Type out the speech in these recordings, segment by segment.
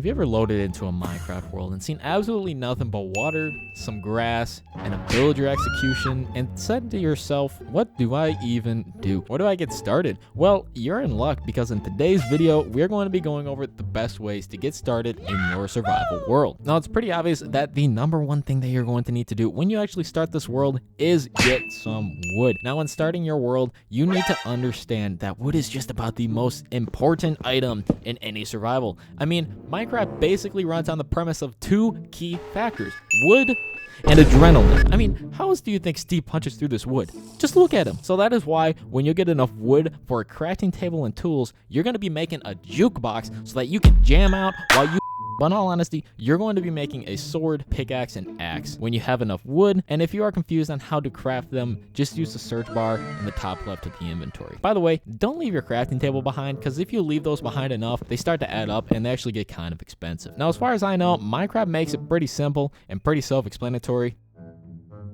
Have you ever loaded into a Minecraft world and seen absolutely nothing but water, some grass, and a villager execution, and said to yourself, what do I even do? Where do I get started? Well, you're in luck, because in today's video, we're going to be going over the best ways to get started in your survival world. Now, it's pretty obvious that the number one thing that you're going to need to do when you actually start this world is get some wood. Now, when starting your world, you need to understand that wood is just about the most important item in any survival. I mean, Minecraft basically runs on the premise of two key factors: wood and adrenaline. I mean, how else do you think Steve punches through this wood? Just look at him. So that is why when you get enough wood for a crafting table and tools, you're going to be making a jukebox so that you can jam out while you... But in all honesty, you're going to be making a sword, pickaxe, and axe when you have enough wood. And if you are confused on how to craft them, just use the search bar in the top left of the inventory. By the way, don't leave your crafting table behind, because if you leave those behind enough, they start to add up and they actually get kind of expensive. Now, as far as I know, Minecraft makes it pretty simple and pretty self-explanatory.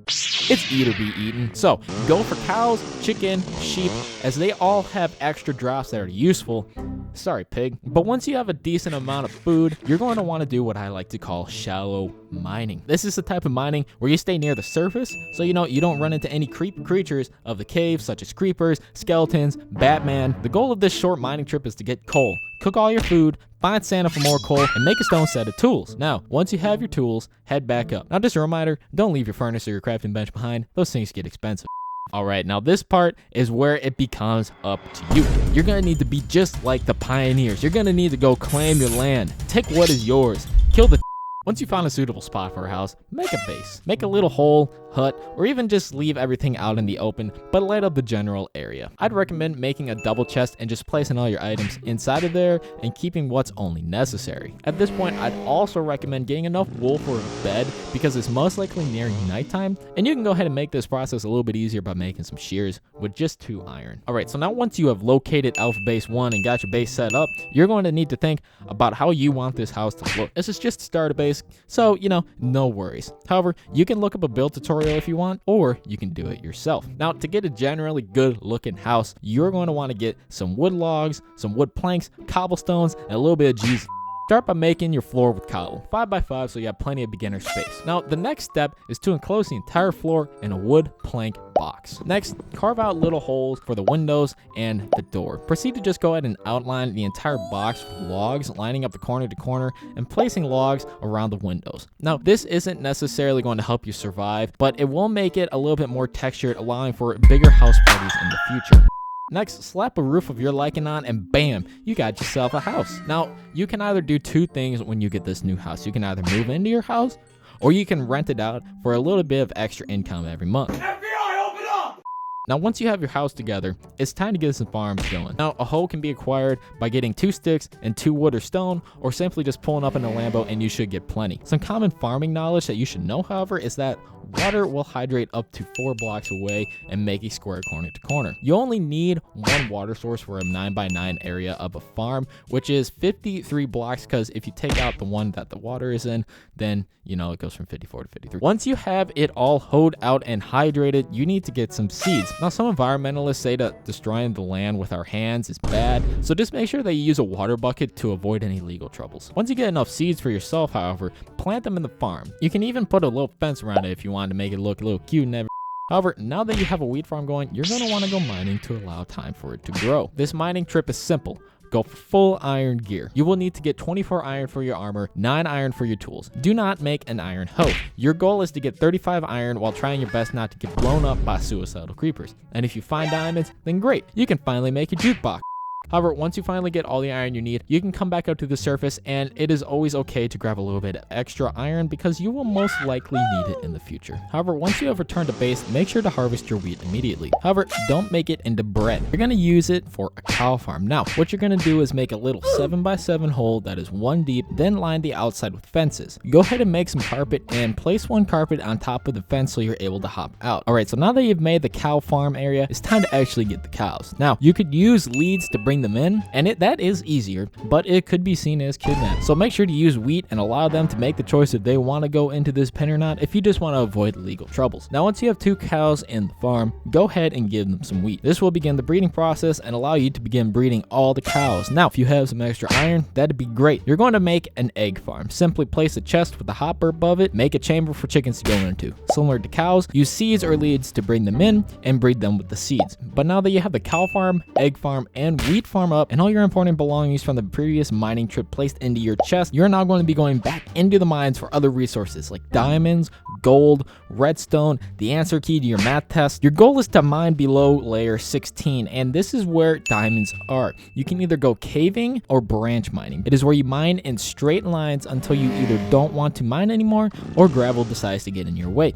It's eat or be eaten. So go for cows, chicken, sheep, as they all have extra drops that are useful. Sorry, pig. But once you have a decent amount of food, you're going to want to do what I like to call shallow mining. This is the type of mining where you stay near the surface, so you don't run into any creatures of the cave, such as creepers, skeletons, Batman. The goal of this short mining trip is to get coal, cook all your food, find Santa for more coal, and make a stone set of tools. Now, once you have your tools, head back up. Now, just a reminder, don't leave your furnace or your crafting bench behind. Those things get expensive. Alright, now this part is where it becomes up to you. You're going to need to be just like the pioneers. You're going to need to go claim your land. Take what is yours. Kill the... Once you find a suitable spot for a house, make a base. Make a little hole, hut, or even just leave everything out in the open, but light up the general area. I'd recommend making a double chest and just placing all your items inside of there and keeping what's only necessary. At this point, I'd also recommend getting enough wool for a bed, because it's most likely nearing nighttime, and you can go ahead and make this process a little bit easier by making some shears with just 2 iron. Alright, so now once you have located Alpha Base 1 and got your base set up, you're going to need to think about how you want this house to look. This is just a starter base, so, no worries. However, you can look up a build tutorial if you want, or you can do it yourself. Now, to get a generally good looking house, you're going to want to get some wood logs, some wood planks, cobblestones, and a little bit of Jesus. Start by making your floor with cobble, 5x5, so you have plenty of beginner space. Now, the next step is to enclose the entire floor in a wood plank box. Next, carve out little holes for the windows and the door. Proceed to just go ahead and outline the entire box with logs, lining up the corner to corner and placing logs around the windows. Now, this isn't necessarily going to help you survive, but it will make it a little bit more textured, allowing for bigger house parties in the future. Next, slap a roof of your liking on and bam, you got yourself a house. Now, you can either do 2 things when you get this new house. You can either move into your house, or you can rent it out for a little bit of extra income every month. FBI, open up! Now, once you have your house together, it's time to get some farms going. Now, a hoe can be acquired by getting 2 sticks and 2 wood or stone, or simply just pulling up in a Lambo and you should get plenty. Some common farming knowledge that you should know, however, is that water will hydrate up to 4 blocks away and make a square corner to corner. You only need 1 water source for a 9x9 area of a farm, which is 53 blocks, because if you take out the one that the water is in, then, it goes from 54 to 53. Once you have it all hoed out and hydrated, you need to get some seeds. Now, some environmentalists say that destroying the land with our hands is bad, so just make sure that you use a water bucket to avoid any legal troubles. Once you get enough seeds for yourself, however, plant them in the farm. You can even put a little fence around it if you want to make it look a little cute and everything. However, now that you have a wheat farm going, you're going to want to go mining to allow time for it to grow. This mining trip is simple. Go for full iron gear. You will need to get 24 iron for your armor, 9 iron for your tools. Do not make an iron hoe. Your goal is to get 35 iron while trying your best not to get blown up by suicidal creepers. And if you find diamonds, then great. You can finally make a jukebox. However, once you finally get all the iron you need, you can come back up to the surface, and it is always okay to grab a little bit of extra iron, because you will most likely need it in the future. However, once you have returned to base, make sure to harvest your wheat immediately. However, don't make it into bread. You're going to use it for a cow farm. Now, what you're going to do is make a little 7x7 hole that is 1 deep, then line the outside with fences. Go ahead and make some carpet and place 1 carpet on top of the fence so you're able to hop out. Alright, so now that you've made the cow farm area, it's time to actually get the cows. Now, you could use leads to bring bring them in, and that is easier, but it could be seen as kidnapped. So make sure to use wheat and allow them to make the choice if they want to go into this pen or not, if you just want to avoid legal troubles. Now, once you have 2 cows in the farm, go ahead and give them some wheat. This will begin the breeding process and allow you to begin breeding all the cows. Now, if you have some extra iron, that'd be great. You're going to make an egg farm. Simply place a chest with a hopper above it, make a chamber for chickens to go into. Similar to cows, use seeds or leads to bring them in and breed them with the seeds. But now that you have the cow farm, egg farm, and wheat farm up, and all your important belongings from the previous mining trip placed into your chest, you're now going to be going back into the mines for other resources like diamonds, gold, redstone, the answer key to your math test. Your goal is to mine below layer 16, and this is where diamonds are. You can either go caving or branch mining. It is where you mine in straight lines until you either don't want to mine anymore or gravel decides to get in your way.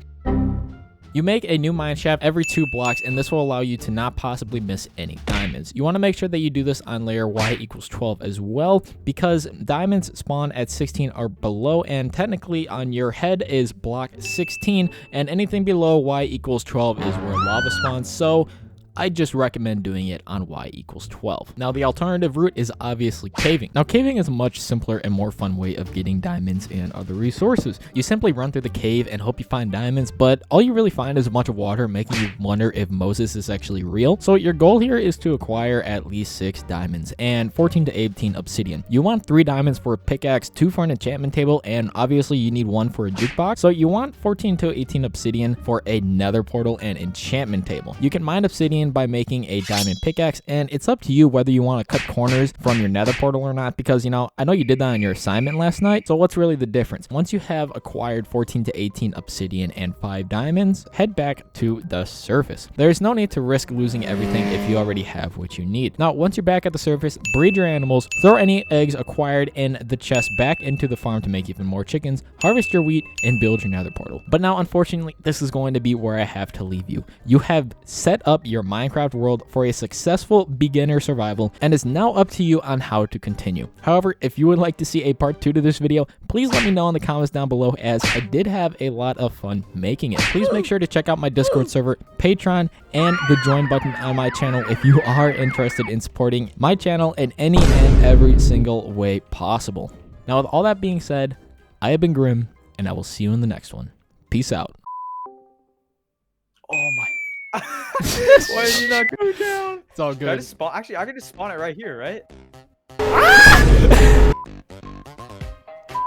You make a new mine shaft every 2 blocks, and this will allow you to not possibly miss any diamonds. You want to make sure that you do this on layer y equals 12 as well, because diamonds spawn at 16 or below, and technically on your head is block 16, and anything below y equals 12 is where lava spawns, so I just recommend doing it on y equals 12. Now, the alternative route is obviously caving. Now, caving is a much simpler and more fun way of getting diamonds and other resources. You simply run through the cave and hope you find diamonds, but all you really find is a bunch of water, making you wonder if Moses is actually real. So your goal here is to acquire at least 6 diamonds and 14 to 18 obsidian. You want 3 diamonds for a pickaxe, 2 for an enchantment table, and obviously you need 1 for a jukebox. So you want 14 to 18 obsidian for a nether portal and enchantment table. You can mine obsidian by making a diamond pickaxe, and it's up to you whether you want to cut corners from your nether portal or not, because I know you did that on your assignment last night. So what's really the difference? Once you have acquired 14 to 18 obsidian and 5 diamonds, head back to the surface. There's no need to risk losing everything if you already have what you need. Now, once you're back at the surface, breed your animals, throw any eggs acquired in the chest back into the farm to make even more chickens, harvest your wheat, and build your nether portal. But now, unfortunately, this is going to be where I have to leave you. You have set up your Minecraft world for a successful beginner survival, and it's now up to you on how to continue. However, if you would like to see a part 2 to this video, please let me know in the comments down below, as I did have a lot of fun making it. Please make sure to check out my Discord server, Patreon, and the join button on my channel if you are interested in supporting my channel in any and every single way possible. Now, with all that being said, I have been Grim, and I will see you in the next one. Peace out. Oh my. Why did you not go down? It's all good. Actually, I can just spawn it right here, right?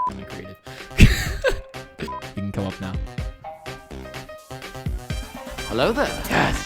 I'm creative. You can come up now. Hello there. Yes.